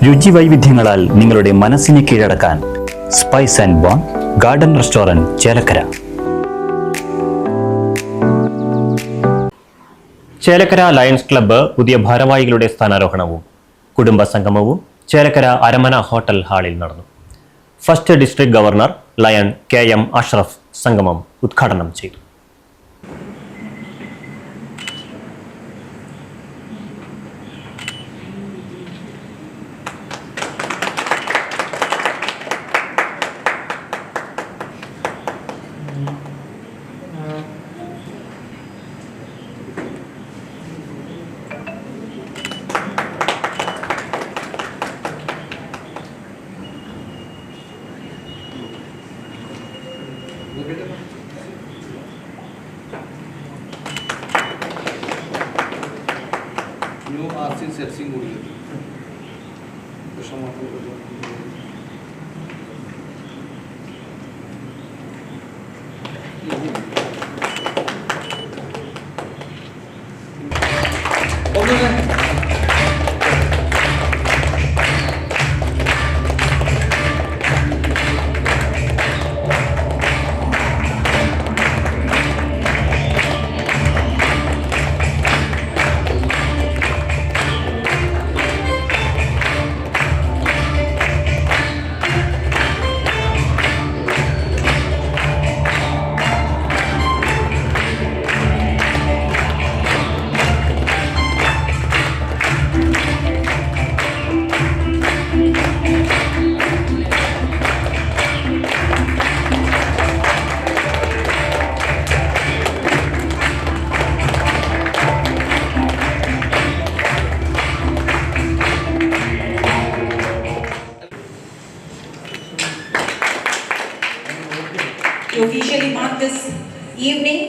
രുചി വൈവിധ്യങ്ങളാൽ നിങ്ങളുടെ മനസ്സിനെ കീഴടക്കാൻ Spice and Bone Garden Restaurant Chelakkara. Chelakkara Lions Club പുതിയ ഭാരവാഹികളുടെ സ്ഥാനാരോഹണവും കുടുംബ സംഗമവും ചേലക്കര അരമന ഹോട്ടൽ ഹാളിൽ നടന്നു. First district governor lion KM Ashraf സംഗമം ഉദ്ഘാടനം ചെയ്തു. ന്യൂ RC സെറ്റ്സിംഗ് കൂടി To officially mark this evening,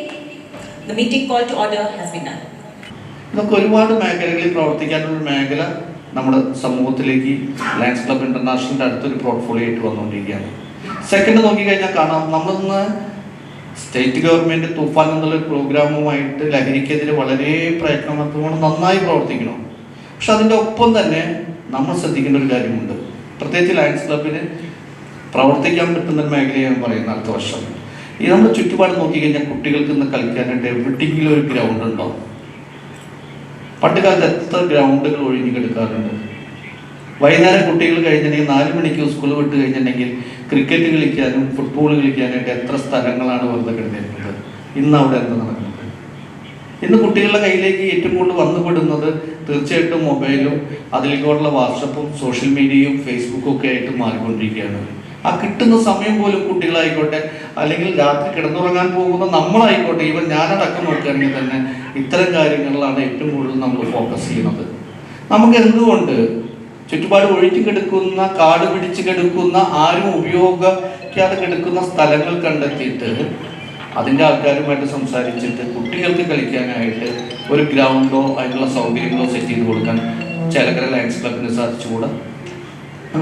the meeting call to order has been done. നമുക്ക് ഒരുപാട് മേഖലകളിൽ പ്രവർത്തിക്കാനുള്ള മേഖല നമ്മുടെ സമൂഹത്തിലേക്ക് ലയൺസ് ക്ലബ് ഇന്റർനാഷണലിന്റെ അടുത്തൊരു പോർട്ട്ഫോളിയോ ആയിട്ട് വന്നുകൊണ്ടിരിക്കുകയാണ്. സെക്കൻഡ് നോക്കിക്കഴിഞ്ഞാൽ കാണാം, നമ്മളിന്ന് സ്റ്റേറ്റ് ഗവൺമെന്റ് തൂഫാൻ എന്നുള്ള പ്രോഗ്രാമുമായിട്ട് ലഹരിക്കെതിരെ വളരെ പ്രയത്നത്തോടെ നന്നായി പ്രവർത്തിക്കണം. പക്ഷെ അതിൻ്റെ ഒപ്പം തന്നെ നമ്മൾ ശ്രദ്ധിക്കേണ്ട ഒരു കാര്യമുണ്ട്. പ്രത്യേകിച്ച് ലയൺസ് ക്ലബിന് പ്രവർത്തിക്കാൻ പറ്റുന്ന ഒരു മേഖലയാണ് പറയുന്നത്. അടുത്ത വർഷം ഈ നമ്മുടെ ചുറ്റുപാട് നോക്കിക്കഴിഞ്ഞാൽ കുട്ടികൾക്ക് ഇന്ന് കളിക്കാനായിട്ട് എവിടെയെങ്കിലും ഒരു ഗ്രൗണ്ട് ഉണ്ടോ? പണ്ട് കാലത്ത് എത്ര ഗ്രൗണ്ടുകൾ ഒഴിഞ്ഞു കിടക്കാറുണ്ട്. വൈകുന്നേരം കുട്ടികൾ കഴിഞ്ഞിട്ടുണ്ടെങ്കിൽ 4 മണിക്ക് സ്കൂൾ വിട്ട് കഴിഞ്ഞിട്ടുണ്ടെങ്കിൽ ക്രിക്കറ്റ് കളിക്കാനും ഫുട്ബോൾ കളിക്കാനായിട്ട് എത്ര സ്ഥലങ്ങളാണ് വെറുതെ കിടന്നിരുന്നത്. ഇന്ന് അവിടെ എന്താ നടക്കുന്നത്? ഇന്ന് കുട്ടികളുടെ കയ്യിലേക്ക് ഏറ്റവും കൂടുതൽ വന്നുപെടുന്നത് തീർച്ചയായിട്ടും മൊബൈലും അതിലേക്കുള്ള വാട്സപ്പും സോഷ്യൽ മീഡിയയും ഫേസ്ബുക്കും ഒക്കെ ആയിട്ട് മാറിക്കൊണ്ടിരിക്കുകയാണ്. ആ കിട്ടുന്ന സമയം പോലും കുട്ടികളായിക്കോട്ടെ, അല്ലെങ്കിൽ രാത്രി കിടന്നുറങ്ങാൻ പോകുന്ന നമ്മളായിക്കോട്ടെ, ഈവൻ ഞാനടക്കം നോക്കുകയാണെങ്കിൽ തന്നെ ഇത്തരം കാര്യങ്ങളിലാണ് ഏറ്റവും കൂടുതൽ നമ്മൾ ഫോക്കസ് ചെയ്യുന്നത്. നമുക്ക് എന്തുകൊണ്ട് ചുറ്റുപാട് ഒഴിച്ചു കിടക്കുന്ന, കാട് പിടിച്ച് കിടക്കുന്ന, ആരും ഉപയോഗിക്കാതെ കിടക്കുന്ന സ്ഥലങ്ങൾ കണ്ടെത്തിയിട്ട് അതിൻ്റെ ആൾക്കാരുമായിട്ട് സംസാരിച്ചിട്ട് കുട്ടികൾക്ക് കളിക്കാനായിട്ട് ഒരു ഗ്രൗണ്ടോ അതിനുള്ള സൗകര്യങ്ങളോ സെറ്റ് ചെയ്ത് കൊടുക്കാൻ ചേലക്കര ലയൺസ് ക്ലബിന് സാധിച്ചുകൂടാ?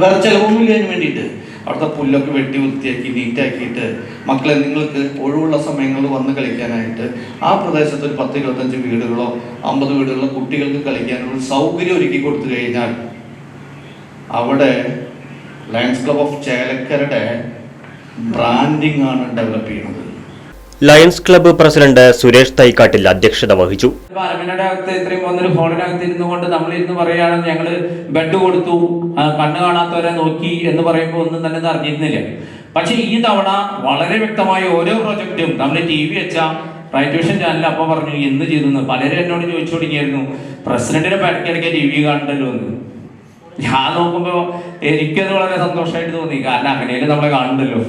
വേറെ ചിലവൊന്നുമില്ല. അതിന് വേണ്ടിയിട്ട് അവിടുത്തെ പുല്ലൊക്കെ വെട്ടി വൃത്തിയാക്കി നീറ്റാക്കിയിട്ട് മക്കളെ നിങ്ങൾക്ക് ഒഴിവുള്ള സമയങ്ങളിൽ വന്ന് കളിക്കാനായിട്ട് ആ പ്രദേശത്ത് ഒരു 10-25 വീടുകളോ 50 വീടുകളോ കുട്ടികൾക്ക് കളിക്കാനുള്ള സൗകര്യം ഒരുക്കി കൊടുത്തു കഴിഞ്ഞാൽ അവിടെ ലയൺസ് ക്ലബ് ഓഫ് ചേലക്കരയുടെ ബ്രാൻഡിംഗ് ആണ് ഡെവലപ്പ് ചെയ്യുന്നത്. ലയൺസ് ക്ലബ്ബ് പ്രസിഡന്റ് സുരേഷ് തൈക്കാട്ടിൽ അധ്യക്ഷത വഹിച്ചു. അരമനയുടെ അകത്ത് ഇത്രയും വന്നൊരു ഫോണിനകത്ത് ഇരുന്നു കൊണ്ട് നമ്മളിരുന്ന് പറയുകയാണ് ഞങ്ങൾ ബെഡ് കൊടുത്തു, കണ്ണ് കാണാത്തവരെ നോക്കി എന്ന് പറയുമ്പോൾ ഒന്നും തന്നെ അറിഞ്ഞിരുന്നില്ല. പക്ഷെ ഈ തവണ വളരെ വ്യക്തമായ ഓരോ പ്രൊജക്റ്റും നമ്മൾ TV വെച്ച റൈറ്റ് വിഷൻ ചാനൽ അപ്പോൾ പറഞ്ഞു എന്ന് ചെയ്തു. പലരും എന്നോട് ചോദിച്ചു തുടങ്ങിയായിരുന്നു, പ്രസിഡന്റിനെ ഇടയ്ക്കിടയ്ക്ക് TV കാണണ്ടല്ലോ എന്ന്. ഞാൻ നോക്കുമ്പോൾ എനിക്കത് വളരെ സന്തോഷമായിട്ട് തോന്നി, കാരണം അങ്ങനെയല്ലേ നമ്മളെ കാണണ്ടല്ലോ.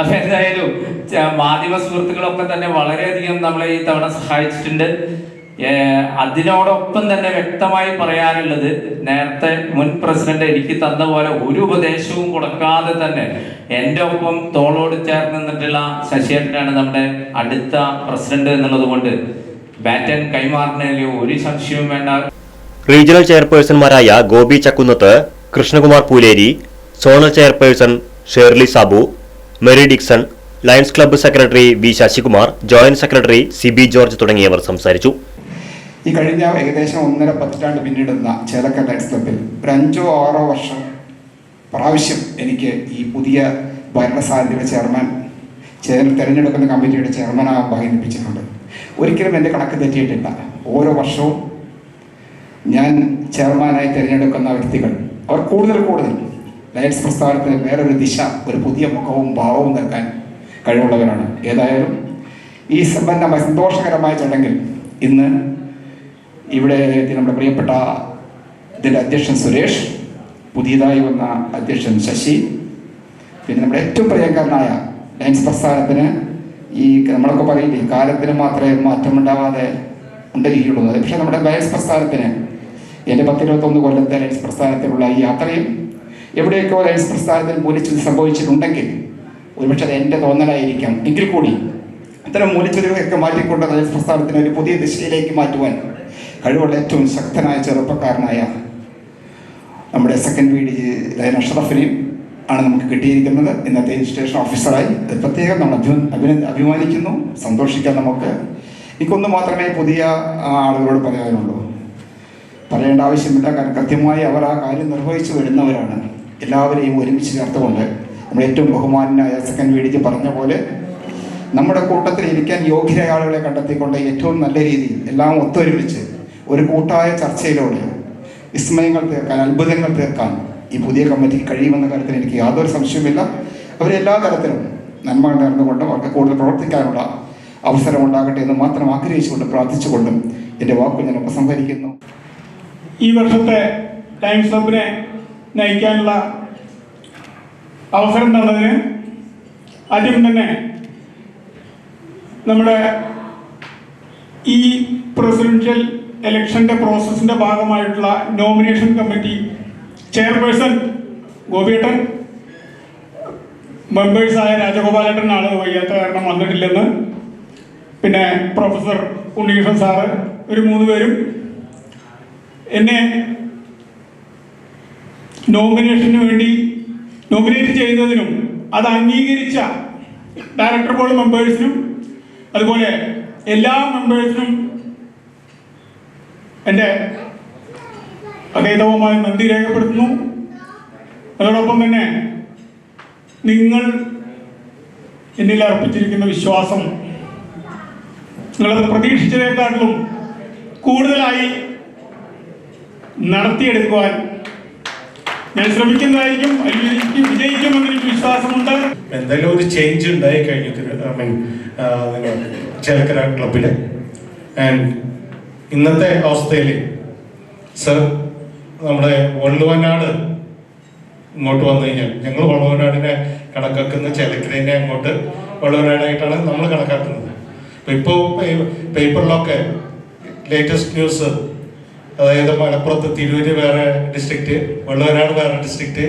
അപ്പൊ എന്തായാലും മാധ്യമ സുഹൃത്തുക്കളൊക്കെ തന്നെ വളരെയധികം നമ്മളെ ഈ തവണ സഹായിച്ചിട്ടുണ്ട്. അതിനോടൊപ്പം തന്നെ വ്യക്തമായി പറയാനുള്ളത്, നേരത്തെ മുൻ പ്രസിഡന്റ് എനിക്ക് തന്ന പോലെ ഒരു ഉപദേശവും കൊടുക്കാതെ തന്നെ എൻ്റെ ഒപ്പം തോളോട് ചേർന്ന് നിന്നിട്ടുള്ള ശശിയേട്ടനാണ് നമ്മുടെ അടുത്ത പ്രസിഡന്റ് എന്നുള്ളത് കൊണ്ട് ബാറ്റൻ കൈമാറുന്നതിൽ ഒരു സംശയവും വേണ്ട. റീജിയണൽ ചെയർപേഴ്സൺമാരായ Gopi Chakkunnath, Krishnakumar Pooleri, zonal chairperson Shirley Sabu, Merry Dixon, Lions club secretary V Sasikumar, joint secretary CB George തുടങ്ങിയവർ സംസാരിച്ചു. ഈ കഴിഞ്ഞ ഏകദേശം 1.5 പതിറ്റാണ്ട് പിന്നിടുന്ന ചേലക്കര ലയൺസ് ക്ലബ്ബിൽ ഒരു 5 or 6 വർഷം പ്രാവശ്യം എനിക്ക് ഈ പുതിയ ഭരണസാരഥിയുടെ ചെയർമാൻ തിരഞ്ഞെടുക്കുന്ന കമ്മിറ്റിയുടെ ചെയർമാനാകാൻ ഭാഗ്യം ലഭിച്ചിട്ടുണ്ട്. ഒരിക്കലും എൻ്റെ കണക്ക് തെറ്റിയിട്ടില്ല. ഓരോ വർഷവും ഞാൻ ചെയർമാനായി തിരഞ്ഞെടുക്കുന്ന വ്യക്തികൾ അവർ കൂടുതൽ ലയൺസ് പ്രസ്ഥാനത്തിന് വേറൊരു ദിശ, ഒരു പുതിയ മുഖവും ഭാവവും നൽകാൻ കഴിവുള്ളവരാണ്. ഏതായാലും ഈ സന്തോഷകരമായ ചടങ്ങിൽ ഇന്ന് ഇവിടെ നമ്മുടെ പ്രിയപ്പെട്ട ഇതിൻ്റെ അധ്യക്ഷൻ സുരേഷ്, പുതിയതായി വന്ന അധ്യക്ഷൻ ശശി, പിന്നെ നമ്മുടെ ഏറ്റവും പ്രിയങ്കരനായ ലയൺസ് പ്രസ്ഥാനത്തിന് ഈ നമ്മളൊക്കെ പറയില്ലേ കാലത്തിന് മാത്രമേ മാറ്റമുണ്ടാവാതെ ഉണ്ടിരിക്കുകയുള്ളൂ. പക്ഷേ നമ്മുടെ ലയൺസ് പ്രസ്ഥാനത്തിന് എൻ്റെ 10-21 കൊല്ലത്തെ ലയൺസ് പ്രസ്ഥാനത്തിലുള്ള ഈ യാത്രയും എവിടെയൊക്കെയോ ലയൺസ് പ്രസ്ഥാനത്തിൽ മൂല്യച്യുതി സംഭവിച്ചിട്ടുണ്ടെങ്കിൽ ഒരുപക്ഷെ അത് എൻ്റെ തോന്നലായിരിക്കാം. എങ്കിൽ കൂടി ഇത്തരം മൂല്യച്യുതികളൊക്കെ മാറ്റിക്കൊണ്ട് ലയൺസ് പ്രസ്ഥാനത്തിന് ഒരു പുതിയ ദിശയിലേക്ക് മാറ്റുവാൻ കഴിവുള്ള ഏറ്റവും ശക്തനായ ചെറുപ്പക്കാരനായ നമ്മുടെ സെക്കൻഡ് VD ലയൺ അഷ്റഫിനെയും ആണ് നമുക്ക് കിട്ടിയിരിക്കുന്നത് ഇന്നത്തെ ഇൻസ്റ്റേഷൻ ഓഫീസറായി. പ്രത്യേകം നമ്മൾ അഭിമാനിക്കുന്നു, സന്തോഷിക്കാൻ നമുക്ക്. എനിക്കൊന്ന് മാത്രമേ പുതിയ ആളുകളോട് പറയാനുള്ളൂ. പറയേണ്ട ആവശ്യമില്ല, കാരണം കൃത്യമായി അവർ ആ കാര്യം നിർവഹിച്ചു വരുന്നവരാണ്. എല്ലാവരെയും ഒരുമിച്ച് ചേർത്തുകൊണ്ട് നമ്മുടെ ഏറ്റവും ബഹുമാനായ സെക്കൻഡ് VD പറഞ്ഞ പോലെ നമ്മുടെ കൂട്ടത്തിൽ ഇരിക്കാൻ യോഗ്യരായ ആളുകളെ കണ്ടെത്തിക്കൊണ്ട് ഏറ്റവും നല്ല രീതിയിൽ എല്ലാം ഒത്തൊരുമിച്ച് ഒരു കൂട്ടായ ചർച്ചയിലൂടെ വിസ്മയങ്ങൾ തീർക്കാൻ, അത്ഭുതങ്ങൾ തീർക്കാൻ ഈ പുതിയ കമ്മിറ്റിക്ക് കഴിയുമെന്ന കാര്യത്തിൽ എനിക്ക് യാതൊരു സംശയവുമില്ല. അവരെല്ലാ തരത്തിലും നന്മ നേർന്നുകൊണ്ടും അവർക്ക് കൂടുതൽ പ്രവർത്തിക്കാനുള്ള അവസരം ഉണ്ടാകട്ടെ എന്ന് മാത്രം ആഗ്രഹിച്ചുകൊണ്ടും പ്രാർത്ഥിച്ചുകൊണ്ടും എൻ്റെ വാക്കുകൾ ഞാൻ ഉപസംഹരിക്കുന്നു. ഈ വർഷത്തെ ലയൺസ് ക്ലബിനെ നയിക്കാനുള്ള അവസരം തന്നതിന് ആദ്യം തന്നെ നമ്മുടെ ഈ പ്രസിഡൻഷ്യൽ ഇലക്ഷൻ്റെ പ്രോസസ്സിൻ്റെ ഭാഗമായിട്ടുള്ള നോമിനേഷൻ കമ്മിറ്റി ചെയർപേഴ്സൺ ഗോപിയേട്ടൻ, മെമ്പേഴ്സായ രാജഗോപാലേട്ടൻ ആൾ വയ്യാത്ത കാരണം വന്നിട്ടില്ലെന്ന്, പിന്നെ പ്രൊഫസർ ഉണ്ണികൃഷ്ണൻ സാറ്, ഒരു 3 പേരും എന്നെ നോമിനേഷന് വേണ്ടി നോമിനേറ്റ് ചെയ്തതിനും അത് അംഗീകരിച്ച ഡയറക്ടർ ബോർഡ് മെമ്പേഴ്സിനും അതുപോലെ എല്ലാ മെമ്പേഴ്സിനും എൻ്റെ അതേതവുമായി നന്ദി രേഖപ്പെടുത്തുന്നു. അതോടൊപ്പം തന്നെ നിങ്ങൾ എന്നിൽ അർപ്പിച്ചിരിക്കുന്ന വിശ്വാസം, നിങ്ങളത് പ്രതീക്ഷിച്ചതിനേക്കാളും കൂടുതലായി നടത്തിയെടുക്കുവാൻ ഞാൻ ശ്രമിക്കുന്നതായിരിക്കും. വിജയിക്കുമെന്ന് എനിക്ക് വിശ്വാസമുണ്ട്. എന്തായാലും ഒരു ചേഞ്ച് ഉണ്ടായി കഴിഞ്ഞു ചേലക്കര ക്ലബില്. ആൻഡ് ഇന്നത്തെ അവസ്ഥയിൽ സർ നമ്മുടെ വള്ളുവനാട് ഇങ്ങോട്ട് വന്നു കഴിഞ്ഞാൽ ഞങ്ങൾ വള്ളുവനാടിനെ കണക്കാക്കുന്ന ചേലക്കരേനെ അങ്ങോട്ട് വള്ളുവനാടായിട്ടാണ് നമ്മൾ കണക്കാക്കുന്നത്. ഇപ്പോൾ പേപ്പറിലൊക്കെ ലേറ്റസ്റ്റ് ന്യൂസ്, അതായത് മലപ്പുറത്ത് തിരൂര് വേറെ ഡിസ്ട്രിക്റ്റ്, വള്ളുവനാട് വേറെ ഡിസ്ട്രിക്റ്റ്,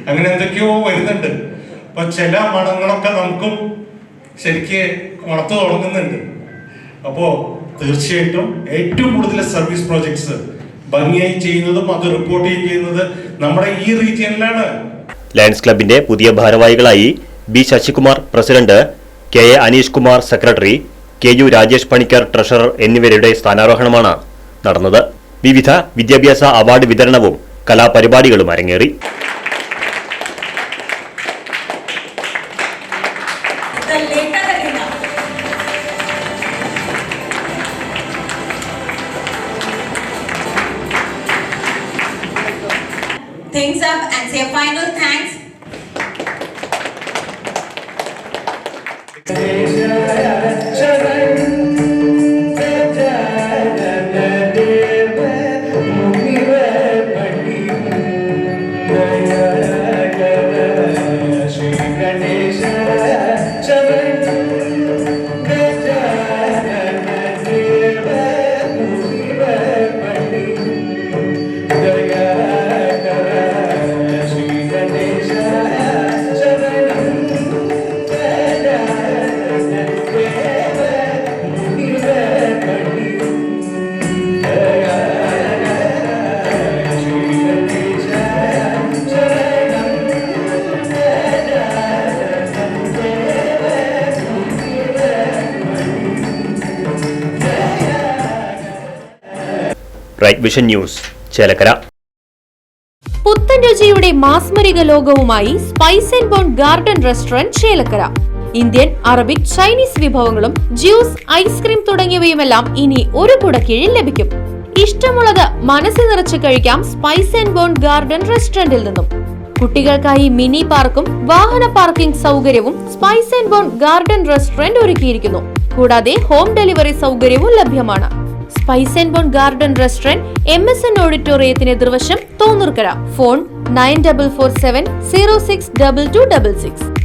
അങ്ങനെ എന്തൊക്കെയോ വരുന്നുണ്ട്. അപ്പൊ ചില മണങ്ങളൊക്കെ നമുക്കും ശരിക്ക് മണത്ത് തുടങ്ങുന്നുണ്ട്. അപ്പോൾ തീർച്ചയായിട്ടും ഏറ്റവും കൂടുതൽ സർവീസ് പ്രോജക്ട്സ് ഭംഗിയായി ചെയ്യുന്നതും അത് റിപ്പോർട്ട് ചെയ്യുന്നത് നമ്മുടെ ഈ റീജിയനിലാണ്. ലയൺസ് ക്ലബിന്റെ പുതിയ ഭാരവാഹികളായി B Sasikumar president, K A Aneesh Kumar secretary, KU Rajesh Panicker treasurer എന്നിവരുടെ സ്ഥാനാരോഹണമാണ് നടന്നത്. വിവിധ വിദ്യാഭ്യാസ അവാർഡ് വിതരണവും കലാപരിപാടികളും അരങ്ങേറി. Things up and say final thanks. Gaya Kara Shri Ganesha Right Vision News Chelakkara. പുത്തൻ രുചിയുടെ മാസ്മരിക ലോകവുമായി Spice and Bone Garden Restaurant Chelakkara. Indian, Arabic, Chinese വിഭവങ്ങളും ജ്യൂസ്, ഐസ്ക്രീം തുടങ്ങിയവയുമെല്ലാം ഇനി ഒരു കുടക്കീഴിൽ ലഭിക്കും. ഇഷ്ടമുള്ളത് മനസ്സ് നിറച്ച് കഴിക്കാം സ്പൈസ് ആൻഡ് ബോൺ ഗാർഡൻ റെസ്റ്റോറന്റിൽ നിന്നും. കുട്ടികൾക്കായി മിനി പാർക്കും വാഹന പാർക്കിംഗ് സൗകര്യവും Spice and Bone Garden Restaurant ഒരുക്കിയിരിക്കുന്നു. കൂടാതെ ഹോം ഡെലിവറി സൗകര്യവും ലഭ്യമാണ്. Spice and Bone Garden Restaurant MSN ഓഡിറ്റോറിയത്തിന് എതിർവശം തോന്നൂർക്കര. ഫോൺ 9447 062266.